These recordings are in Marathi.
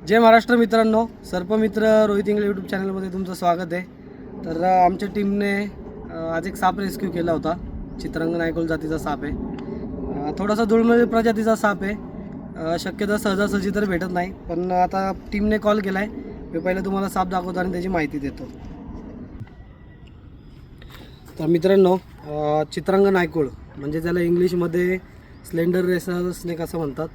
जय महाराष्ट्र मित्रांनो, सर्पमित्र रोहित इंगळे यूट्यूब चॅनलमध्ये तुमचं स्वागत आहे। तर आमच्या टीमने आज एक साप रेस्क्यू केला होता। चित्रांग नायकोल जातीचा साप आहे। थोडासा दुर्मिळ प्रजातीचा साप आहे। शक्यतो सहजासहजी तर भेटत नाही, पण आता टीमने कॉल केला आहे। मी पहिले तुम्हाला साप दाखवतो आणि त्याची माहिती देतो। तर मित्रांनो, चित्रांग नायकोल म्हणजे त्याला इंग्लिशमध्ये स्लेंडर रेसर स्नेक असं म्हणतात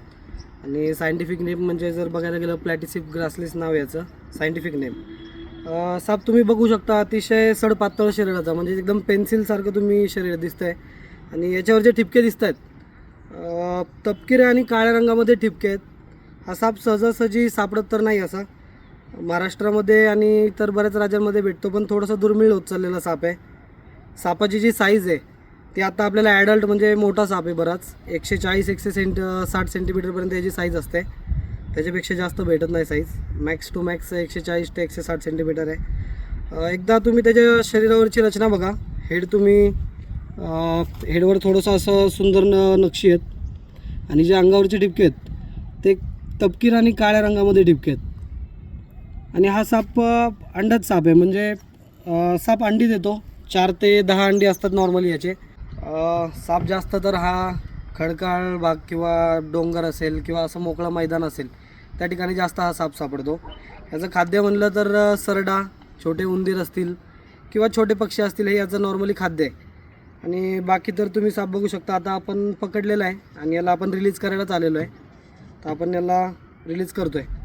आणि सायंटिफिक नेम म्हणजे जर बघायला गेलं प्लॅटिसिप ग्रासलेस नाव याचं सायंटिफिक नेम। साप तुम्ही बघू शकता, अतिशय सडपातळ शरीराचा, म्हणजे एकदम पेन्सिलसारखं तुम्ही शरीर दिसतंय आणि याच्यावर जे ठिपके दिसत आहेत तपकिरे आणि काळ्या रंगामध्ये ठिपके आहेत। हा साप सहजासहजी सापडत तर नाही असा, महाराष्ट्रामध्ये आणि इतर बऱ्याच राज्यांमध्ये भेटतो, पण थोडंसं दुर्मिळ होत चाललेला साप आहे। सापाची जी साईज आहे ती आता आपल्याला ॲडल्ट म्हणजे मोठा साप आहे बराच, 140-160 सेंटीमीटरपर्यंत याची साईज असते। त्याच्यापेक्षा जास्त भेटत नाही साईज, मॅक्स टू मॅक्स 140 ते 160 सेंटीमीटर आहे। एकदा तुम्ही त्याच्या शरीरावरची रचना बघा। हेड तुम्ही हेडवर थोडंसं असं सुंदर नक्षी आहेत आणि जे अंगावरचे ठिपके आहेत ते तपकीर आणि काळ्या रंगामध्ये ठिपके आहेत। आणि हा साप अंडाच साप आहे, म्हणजे साप अंडी देतो। 4 ते 10 अंडी असतात नॉर्मली याचे। साप जास्त तर हा खडकाळ भाग किंवा डोंगर असेल किंवा असं मोकळं मैदान असेल त्या ठिकाणी जास्त हा साप सापडतो। याचं खाद्य म्हणलं तर सरडा, छोटे उंदीर असतील किंवा छोटे पक्षी असतील, हे याचं नॉर्मली खाद्य आहे। आणि बाकी तर तुम्ही साप बघू शकता। आता आपण पकडलेला आहे आणि याला आपण रिलीज करायलाच आलेलो आहे, तर आपण याला रिलीज करतो आहे।